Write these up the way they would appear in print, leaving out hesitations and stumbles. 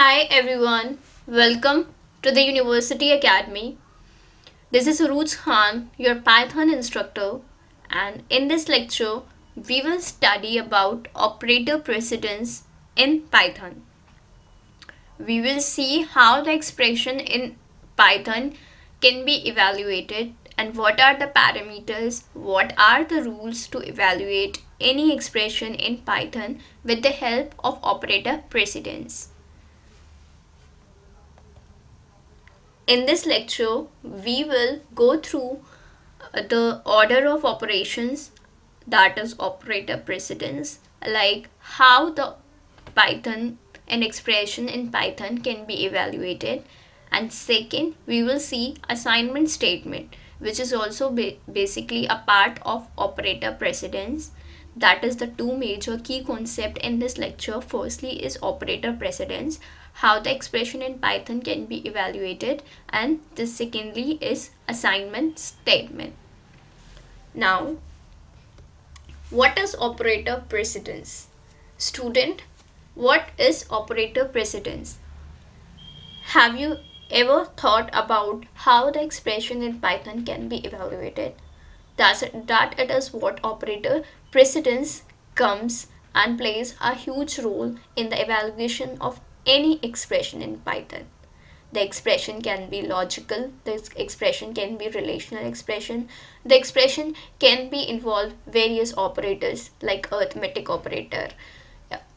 Hi everyone, welcome to the University Academy. This is Urooj Khan, your Python instructor, and in this lecture, we will study about operator precedence in Python. We will see how the expression in Python can be evaluated and what are the parameters, what are the rules to evaluate any expression in Python with the help of operator precedence. In this lecture, we will go through the order of operations, that is operator precedence, like how the Python an expression in Python can be evaluated, and second we will see assignment statement, which is also basically a part of operator precedence. That is the two major key concept in this lecture. Firstly is operator precedence, how the expression in Python can be evaluated, and the secondly is assignment statement. Now, what is operator precedence? Student, what is operator precedence? Have you ever thought about how the expression in Python can be evaluated? That it is what operator precedence comes and plays a huge role in the evaluation of any expression in Python. The expression can be logical, the expression can be relational expression, the expression can be involve various operators like arithmetic operator,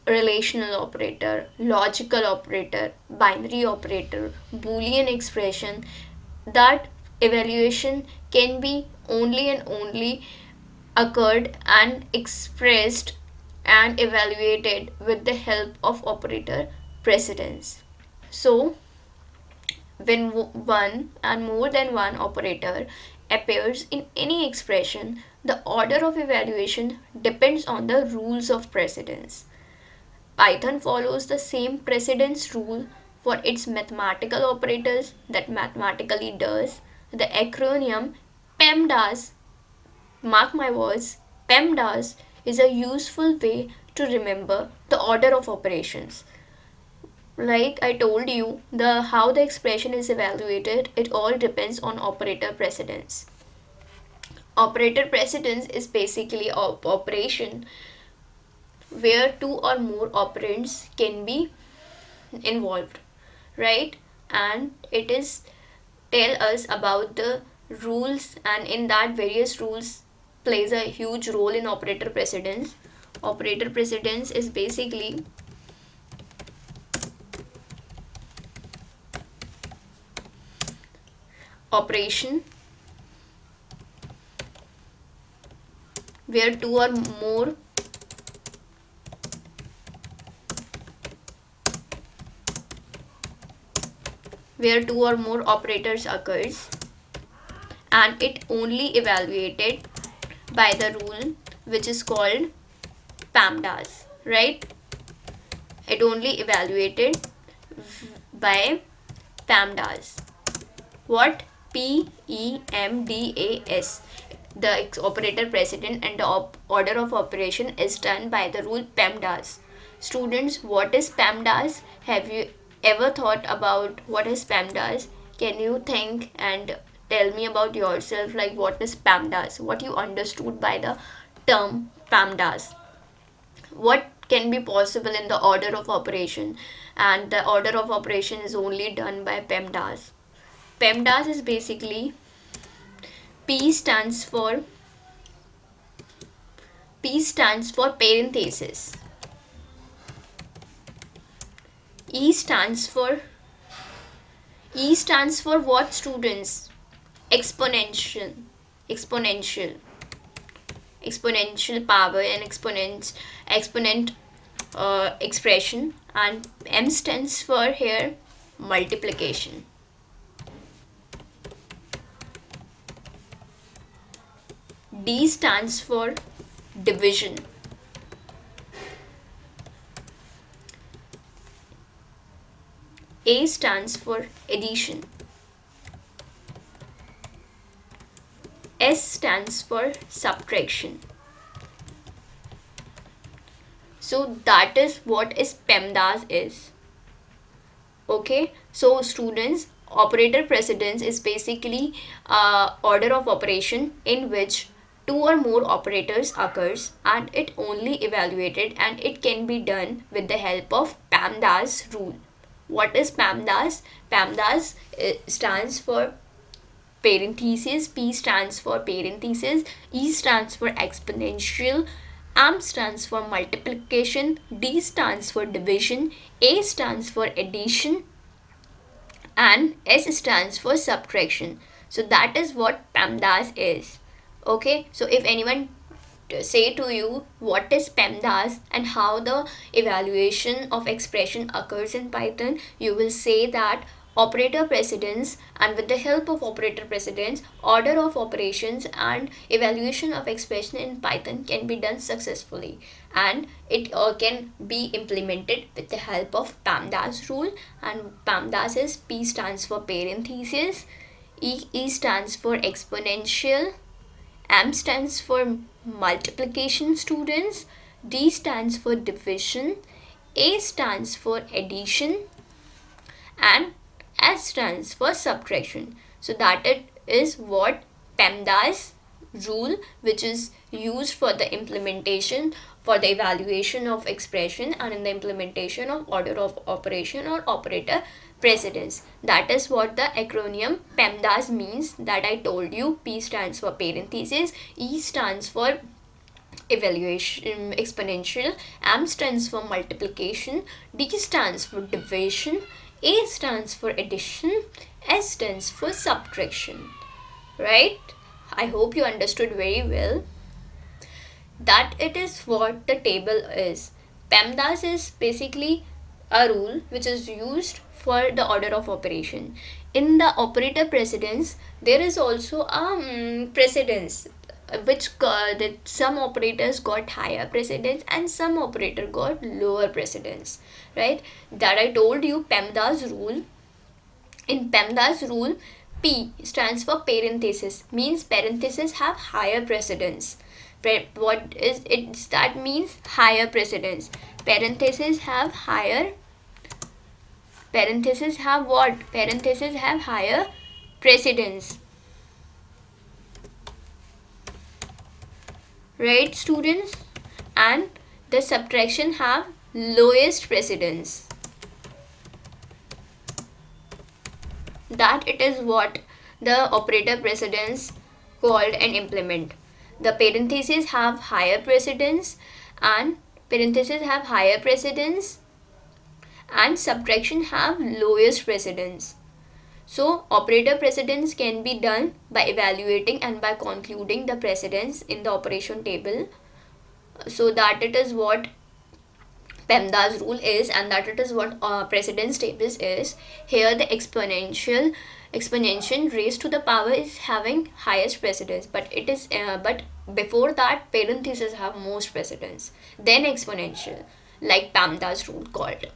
relational operator, logical operator, binary operator, boolean expression. That evaluation can be only and only occurred and expressed and evaluated with the help of operator precedence. So when one and more than one operator appears in any expression, the order of evaluation depends on the rules of precedence. Python follows the same precedence rule for its mathematical operators that mathematically does. The acronym PEMDAS, mark my words, PEMDAS is a useful way to remember the order of operations. Like I told you, the how the expression is evaluated, it all depends on operator precedence. Operator precedence is basically an operation where two or more operands can be involved, right? And it is tell us about the rules, and in that various rules plays a huge role in operator precedence. Operator precedence is basically operation where two or more operators occurs, and it only evaluated by the rule which is called PEMDAS, right? It only evaluated by PEMDAS. What? PEMDAS. The operator precedent and the order of operation is done by the rule PEMDAS. Students, what is PEMDAS? Have you ever thought about what is PEMDAS? Can you think and tell me about yourself, like what is PEMDAS? What you understood by the term PEMDAS? What can be possible in the order of operation, and the order of operation is only done by PEMDAS. PEMDAS is basically P stands for parenthesis. E stands for what, students? Exponential. Exponential. Exponential power and exponent expression. And M stands for here multiplication. D stands for division. A stands for addition. S stands for subtraction. So that is what is PEMDAS is. Okay, so students, operator precedence is basically order of operation in which two or more operators occurs, and it only evaluated, and it can be done with the help of Pemdas rule. What is Pemdas? Pemdas stands for parenthesis, P stands for parenthesis, E stands for exponential, M stands for multiplication, D stands for division, A stands for addition, and S stands for subtraction. So that is what PEMDAS is. Okay, so if anyone say to you what is PEMDAS and how the evaluation of expression occurs in Python, you will say that operator precedence, and with the help of operator precedence, order of operations and evaluation of expression in Python can be done successfully, and it can be implemented with the help of Pemdas rule. And Pemdas is P stands for parenthesis, E stands for exponential, M stands for multiplication, students, D stands for division, A stands for addition, and S stands for subtraction. So that it is what PEMDAS rule, which is used for the implementation, for the evaluation of expression, and in the implementation of order of operation or operator precedence. That is what the acronym PEMDAS means that I told you. P stands for parenthesis, E stands for evaluation exponential, M stands for multiplication, D stands for division, A stands for addition, S stands for subtraction. Right? I hope you understood very well that it is what the table is. PEMDAS is basically a rule which is used for the order of operation. In the operator precedence, there is also a precedence which that some operators got higher precedence and some operator got lower precedence, right? That I told you PEMDAS rule. In Pemdas rule, P stands for parenthesis, means parentheses have higher precedence. What is it? That means higher precedence. Parentheses have higher. Parentheses have what? Parentheses have higher precedence. Right, students? And the subtraction have lowest precedence. That it is what the operator precedence called and implement. The parentheses have higher precedence, and parentheses have higher precedence, and subtraction have lowest precedence. So operator precedence can be done by evaluating and by concluding the precedence in the operation table. So that it is what PEMDAS rule is, and that it is what precedence tables is. Here the exponential raised to the power is having highest precedence, but it is but before that parentheses have most precedence, then exponential, like PEMDAS rule called.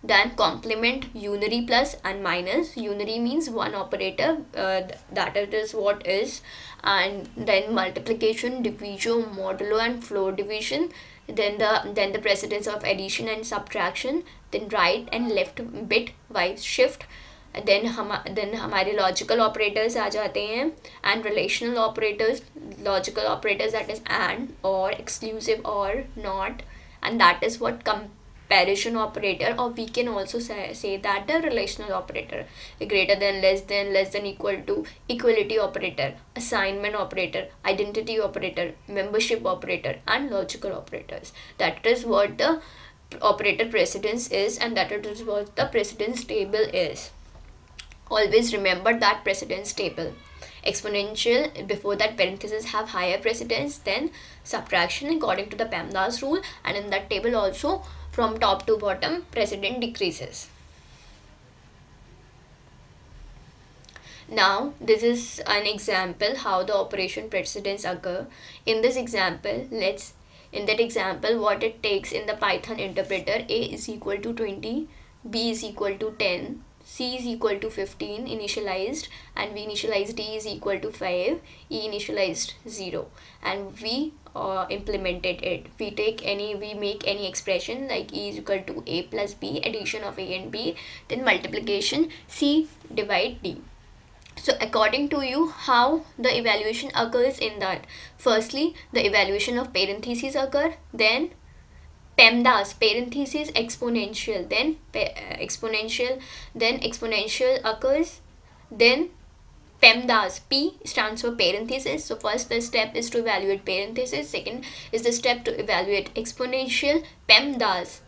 Then complement, unary plus and minus. Unary means one operator, that it is what is, and then multiplication, division, modulo, and floor division. Then the precedence of addition and subtraction. Then right and left bit wise shift. then हमारे logical operators आ जाते हैं, and relational operators, logical operators that is and, or, exclusive, or, not, and that is what comparison operator, or we can also say that the relational operator, greater than, less than, equal to, equality operator, assignment operator, identity operator, membership operator, and logical operators. That is what the operator precedence is, and that is what the precedence table is. Always remember that precedence table. Exponential, before that parentheses have higher precedence, then subtraction according to the Pemdas rule, and in that table also from top to bottom precedent decreases. Now this is an example how the operation precedence occur. In this example, what it takes in the Python interpreter, a is equal to 20, b is equal to 10, C is equal to 15 initialized, and we initialized D is equal to 5, E initialized 0, and we implemented it. We make any expression like E is equal to A plus B, addition of A and B, then multiplication C divide D. So according to you, how the evaluation occurs in that? Firstly, the evaluation of parentheses occur, then PEMDAS, parentheses exponential, then exponential occurs, then PEMDAS. P stands for parentheses. So first the step is to evaluate parentheses. Second is the step to evaluate exponential. PEMDAS.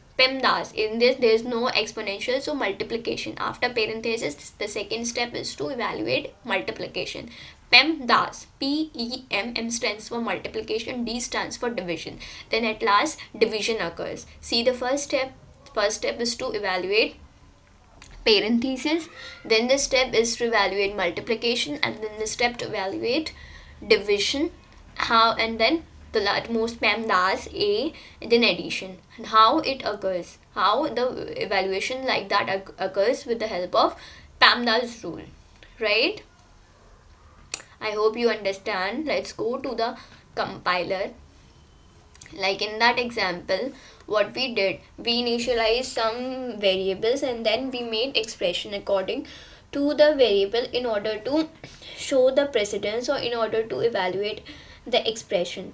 In this there is no exponential, so multiplication. After parentheses, the second step is to evaluate multiplication. PEMDAS. PEMM stands for multiplication. D stands for division. Then at last division occurs. See the first step. First step is to evaluate parentheses, then the step is to evaluate multiplication, and then the step to evaluate division. How? And then the most PEMDAS A, then addition. And how it occurs, how the evaluation like that occurs with the help of PEMDAS rule, right? I hope you understand. Let's go to the compiler. Like in that example, what we did, we initialized some variables and then we made expression according to the variable in order to show the precedence or in order to evaluate the expression.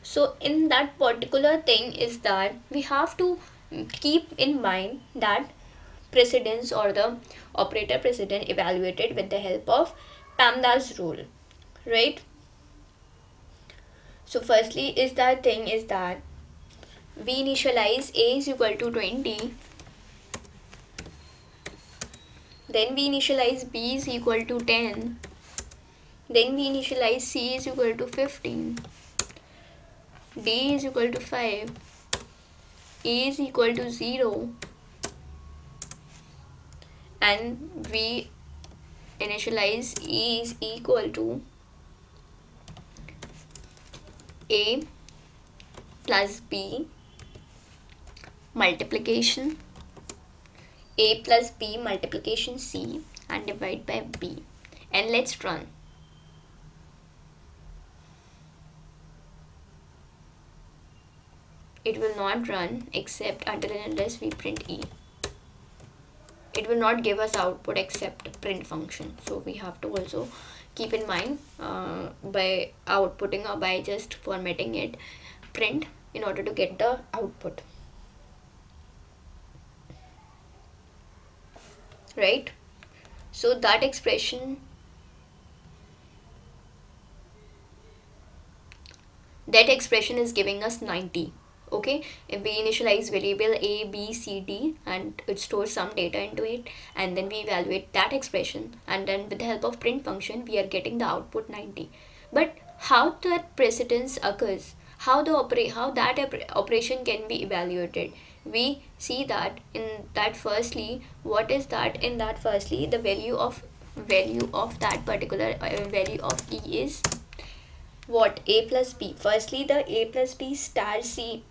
So in that particular thing is that we have to keep in mind that precedence or the operator precedent evaluated with the help of Pemdas rule, right? So firstly is that thing is that we initialize A is equal to 20, then we initialize B is equal to 10, then we initialize C is equal to 15, D is equal to 5, A is equal to 0, and we initialize E is equal to A plus B multiplication A plus B multiplication C and divide by B, and let's run. It will not run except until and unless we print E. It will not give us output except print function, so we have to also keep in mind by outputting or by just formatting it print in order to get the output, right? So that expression is giving us 90. Okay, if we initialize variable a b c d and it stores some data into it, and then we evaluate that expression, and then with the help of print function we are getting the output 90. But how that precedence occurs, how that operation can be evaluated, we see that in that firstly, what is that in that firstly the value of that particular value of e is what? A plus b. Firstly the a plus b star c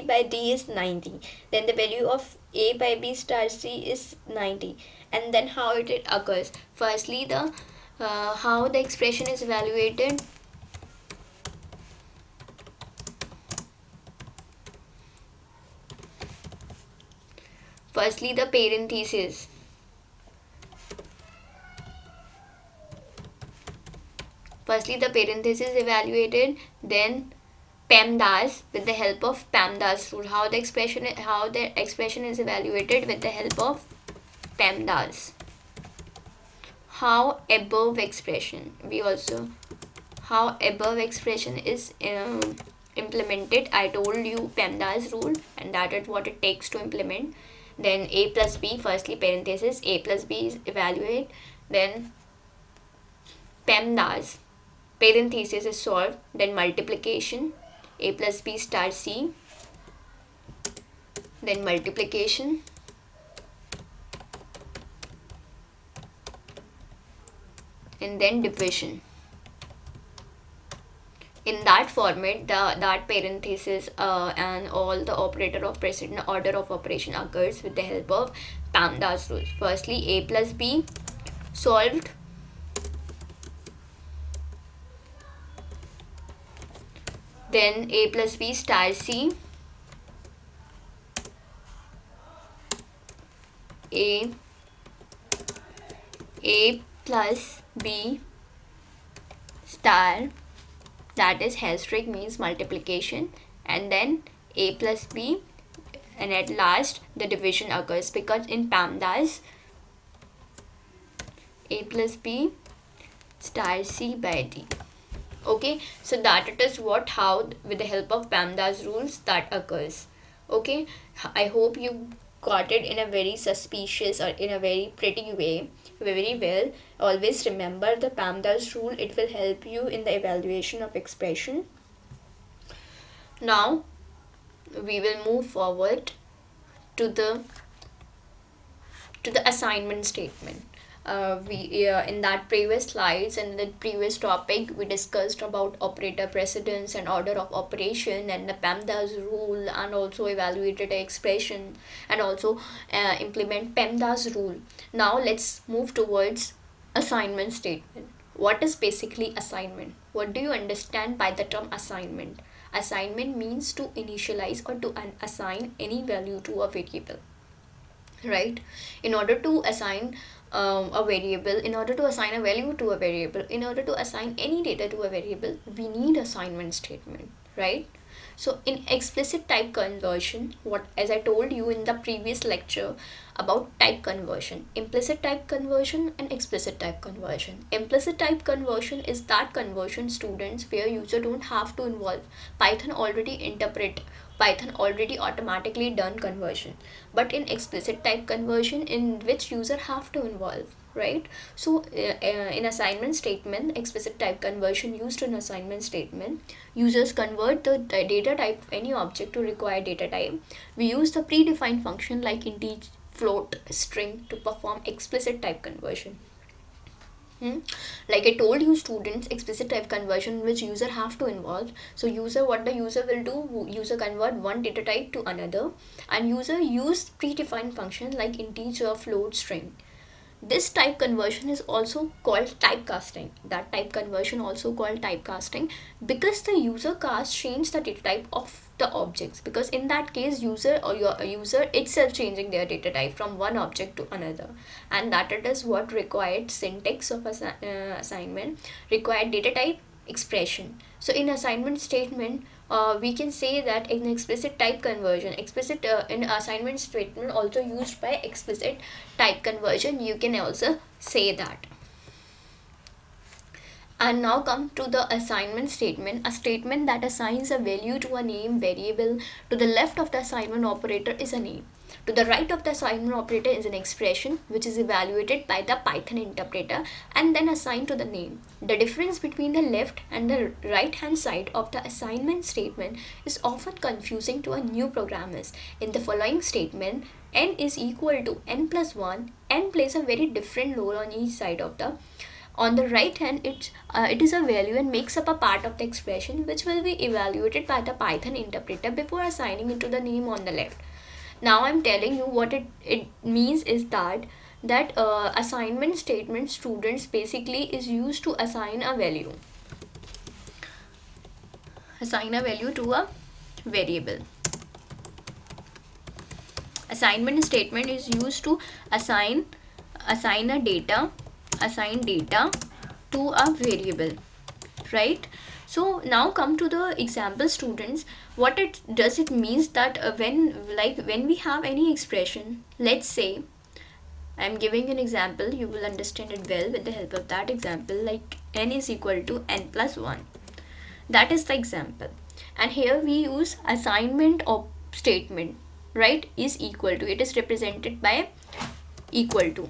by d is 90, then the value of a by b star c is 90, and then how it occurs. Firstly the how the expression is evaluated. Firstly the parentheses, evaluated, then PEMDAS with the help of PEMDAS rule. How the expression is evaluated with the help of PEMDAS. How above expression is implemented. I told you PEMDAS rule, and that is what it takes to implement. Then a plus b, firstly parenthesis, a plus b is evaluate, then PEMDAS parenthesis is solved, then multiplication a plus b star c, then multiplication, and then division. In that format, that parenthesis and all the operator of precedent order of operation occurs with the help of Pemdas rule. Firstly, a plus b solved, then a plus b star c, a plus b star, that is hastrig means multiplication, and then a plus b, and at last the division occurs, because in Pemdas a plus b star c by d. Okay, so that it is what, how with the help of Pemdas rules that occurs. Okay, I hope you got it in a very suspicious or in a very pretty way, very well. Always remember the Pemdas rule, it will help you in the evaluation of expression. Now we will move forward to the assignment statement. We in that previous slides and the previous topic we discussed about operator precedence and order of operation and the Pemdas rule, and also evaluated the expression, and also implement Pemdas rule. Now let's move towards assignment statement. What is basically assignment? What do you understand by the term assignment? Assignment means to initialize or to assign any value to a variable, right? In order to assign a variable, in order to assign a value to a variable, in order to assign any data to a variable, we need assignment statement, right? So in explicit type conversion, what, as I told you in the previous lecture about type conversion, implicit type conversion and explicit type conversion. Implicit type conversion is that conversion, students, where user don't have to involve. Python already interpret, Python already automatically done conversion. But in explicit type conversion, in which user have to involve, right? So in assignment statement, explicit type conversion used in assignment statement, users convert the data type of any object to required data type. We use the predefined function like integer, float, string to perform explicit type conversion. Like I told you, students, explicit type conversion which user have to involve. So user, what the user will do, user convert one data type to another, and user use predefined function like integer, float, string. This type conversion is also called typecasting. That type conversion also called typecasting, because the user cast change the data type of the objects, because in that case user or your user itself changing their data type from one object to another, and that it is what required syntax of assignment, required data type expression. So in assignment statement, we can say that in explicit type conversion, explicit in assignment statement also used by explicit type conversion, you can also say that. And now come to the assignment statement, a statement that assigns a value to a name variable. To the left of the assignment operator is a name. To the right of the assignment operator is an expression which is evaluated by the Python interpreter and then assigned to the name. The difference between the left and the right hand side of the assignment statement is often confusing to a new programmers. In the following statement, n is equal to n plus 1, n plays a very different role on each side of the. On the right hand, it is a value and makes up a part of the expression which will be evaluated by the Python interpreter before assigning it to the name on the left. Now I'm telling you what it means is that assignment statement, students, basically is used to assign a value. Assign a value to a variable. Assignment statement is used to assign data to a variable, right? So now come to the example, students. What it does, it means that when we have any expression, let's say I'm giving an example, you will understand it well with the help of that example, like n is equal to n plus 1. That is the example, and here we use assignment of statement, right? Is equal to, it is represented by equal to.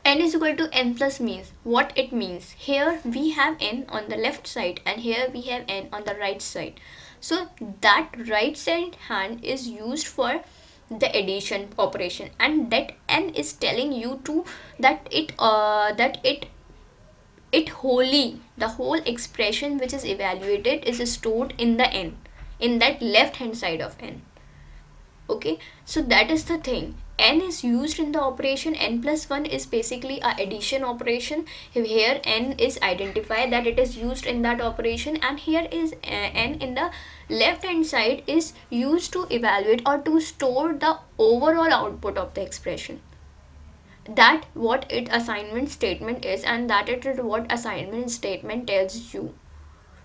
N is equal to n plus means, what it means, here we have n on the left side and here we have n on the right side. So that right side hand is used for the addition operation, and that n is telling you to that it the whole expression which is evaluated is stored in the n, in that left hand side of n. Okay, so that is the thing. N is used in the operation. N plus 1 is basically a addition operation. Here n is identified that it is used in that operation, and here is n in the left hand side is used to evaluate or to store the overall output of the expression. That what it assignment statement is, and that it is what assignment statement tells you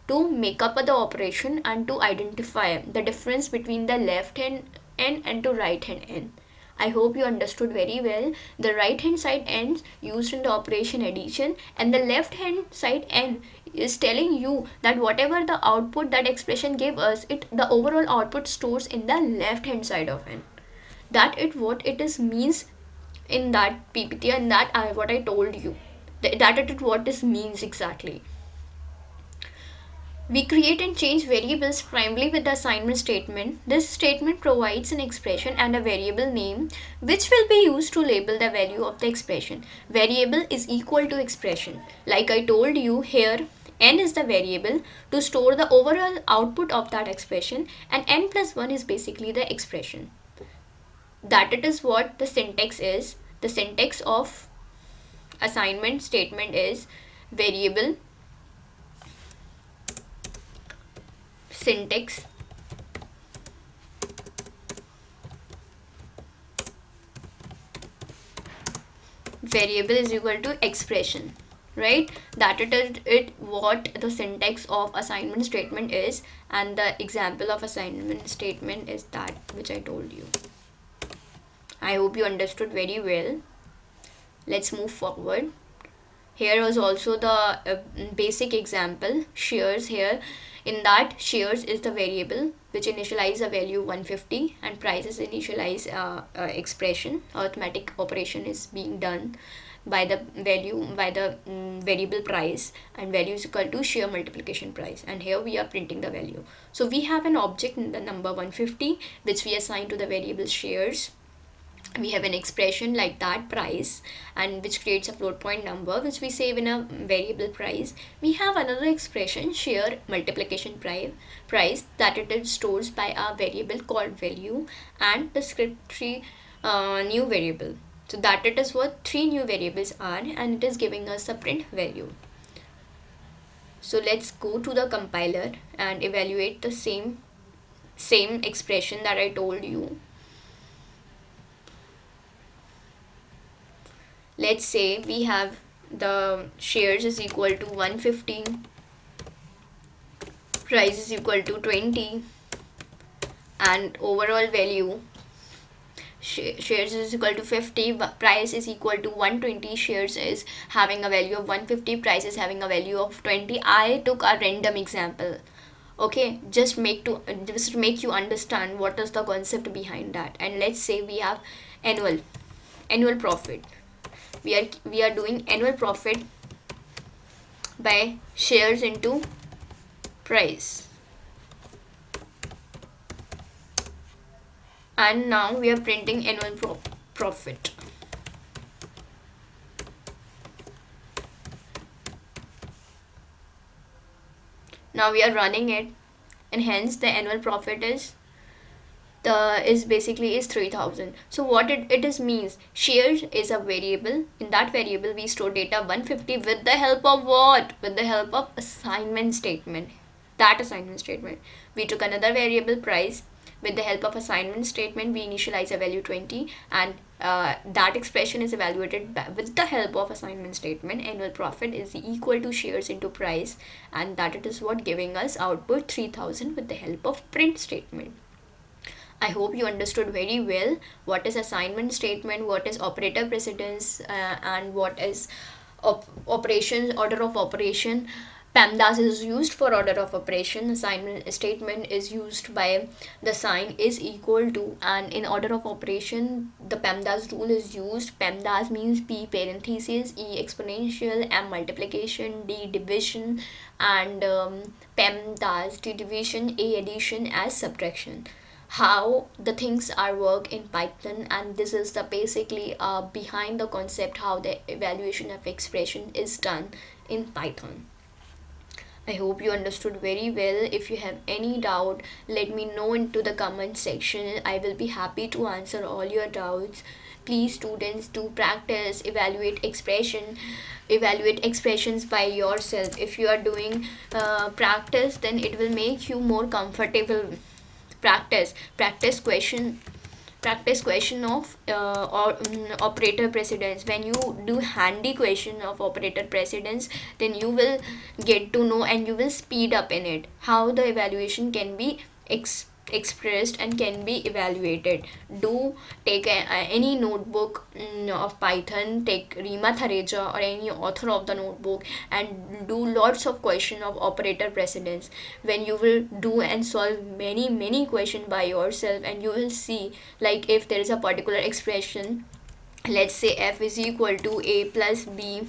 to make up the operation and to identify the difference between the left hand n and to right hand n. I hope you understood very well. The right hand side n used in the operation addition, and the left hand side n is telling you that whatever the output that expression gave us, it the overall output stores in the left hand side of n. That it what it is means in that PPT, and that what I told you, that it what this means exactly. We create and change variables primarily with the assignment statement. This statement provides an expression and a variable name which will be used to label the value of the expression. Variable is equal to expression. Like I told you here, n is the variable to store the overall output of that expression, and n plus 1 is basically the expression. That it is what the syntax is. The syntax of assignment statement is variable, syntax, variable is equal to expression, right? That it is it what the syntax of assignment statement is, and the example of assignment statement is that which I told you. I hope you understood very well. Let's move forward. Here was also the basic example, shares here. In that, shares is the variable which initialize a value 150, and prices initialize expression. Arithmetic operation is being done by the value by the variable price, and value is equal to share multiplication price, and here we are printing the value. So we have an object in the number 150 which we assign to the variable shares. We have an expression like that price, and which creates a float point number which we save in a variable price. We have another expression share multiplication price that it is stores by a variable called value, and the script 3 new variable. So that it is what 3 new variables are, and it is giving us a print value. So let's go to the compiler and evaluate the same expression that I told you. Let's say we have the shares is equal to 150, price is equal to 20, and overall value shares is equal to 50, price is equal to 120, shares is having a value of 150, price is having a value of 20. I took a random example, okay, just make you understand what is the concept behind that. And let's say we have annual profit. We are doing annual profit by shares into price, and now we are printing annual profit. Now we are running it, and hence the annual profit is basically is 3000. So what it is means, shares is a variable. In that variable we store data 150 with the help of what? With the help of assignment statement. That assignment statement, we took another variable price. With the help of assignment statement we initialize a value 20, and that expression is evaluated with the help of assignment statement. Annual profit is equal to shares into price, and that it is what giving us output 3000 with the help of print statement. I hope you understood very well what is assignment statement, what is operator precedence, and what is operations, order of operation. Pemdas is used for order of operation. Assignment statement is used by the sign is equal to, and in order of operation the Pemdas rule is used. Pemdas means P parenthesis, E exponential, M multiplication, D division, and Pemdas D division, A addition, as subtraction. How the things are work in Python, and this is the basically behind the concept how the evaluation of expression is done in Python. I hope you understood very well. If you have any doubt, let me know into the comment section. I will be happy to answer all your doubts. Please students, do practice, evaluate expressions by yourself. If you are doing practice, then it will make you more comfortable. Practice question of operator precedence. When you do handy question of operator precedence, then you will get to know and you will speed up in it how the evaluation can be expressed and can be evaluated. Do take any notebook of Python, take Rima Thareja or any author of the notebook, and do lots of question of operator precedence. When you will do and solve many question by yourself, and you will see, like if there is a particular expression, let's say f is equal to a plus b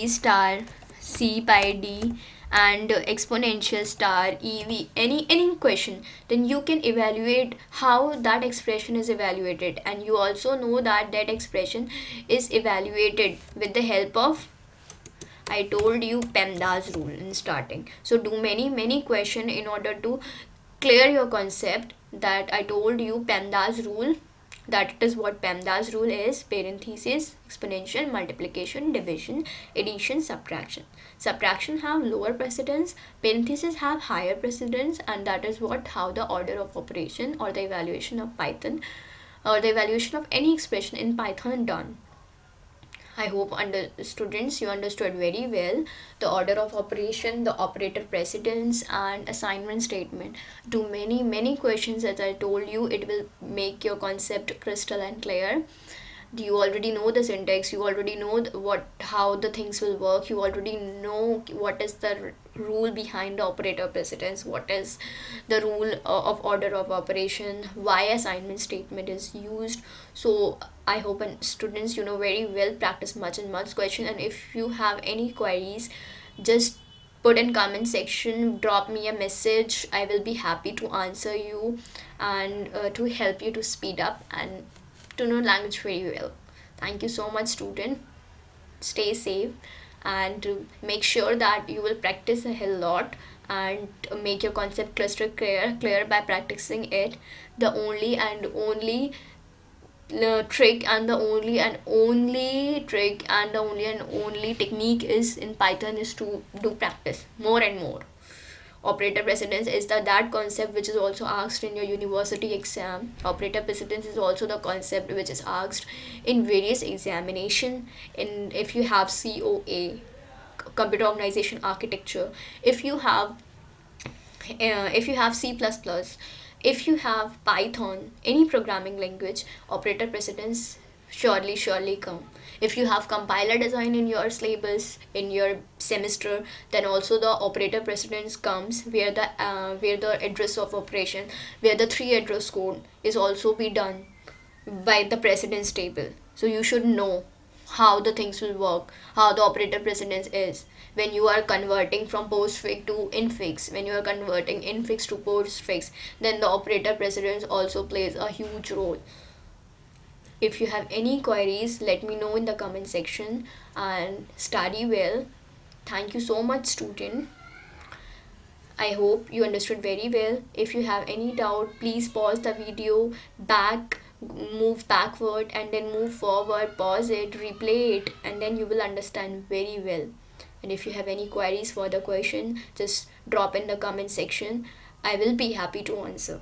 star c by d and exponential star ev, any question, then you can evaluate how that expression is evaluated, and you also know that that expression is evaluated with the help of, I told you, Pemdas rule in starting. So do many question in order to clear your concept that I told you. Pemdas rule, that is what Pemdas rule is: parenthesis, exponential, multiplication, division, addition, subtraction. Subtraction have lower precedence, parentheses have higher precedence, and that is what how the order of operation or the evaluation of Python or the evaluation of any expression in Python done. I hope students, you understood very well the order of operation, the operator precedence, and assignment statement. Do many questions, as I told you. It will make your concept crystal and clear. You already know the syntax, you already know what how the things will work, you already know what is the rule behind the operator precedence, what is the rule of order of operation, why assignment statement is used. So I hope students, you know very well. Practice much and much question, and if you have any queries, just put in comment section, drop me a message. I will be happy to answer you and to help you to speed up and to know language very well. Thank you so much, student. Stay safe and make sure that you will practice a hell lot and make your concept cluster clear by practicing it. The only and only trick and the only technique is in Python is to do practice more and more. Operator precedence is that concept which is also asked in your university exam. Operator precedence is also the concept which is asked in various examination. In if you have COA, computer organization architecture, if you have C++, if you have Python, any programming language, operator precedence surely come. If you have compiler design in your syllabus in your semester, then also the operator precedence comes, where the address of operation, where the 3 address code is also be done by the precedence table. So you should know how the things will work, how the operator precedence is. When you are converting from postfix to infix, when you are converting infix to postfix, then the operator precedence also plays a huge role. If you have any queries, let me know in the comment section and study well. Thank you so much, student. I hope you understood very well. If you have any doubt, please pause the video, move backward and then move forward, pause it, replay it, and then you will understand very well. And if you have any queries for the question, just drop in the comment section. I will be happy to answer.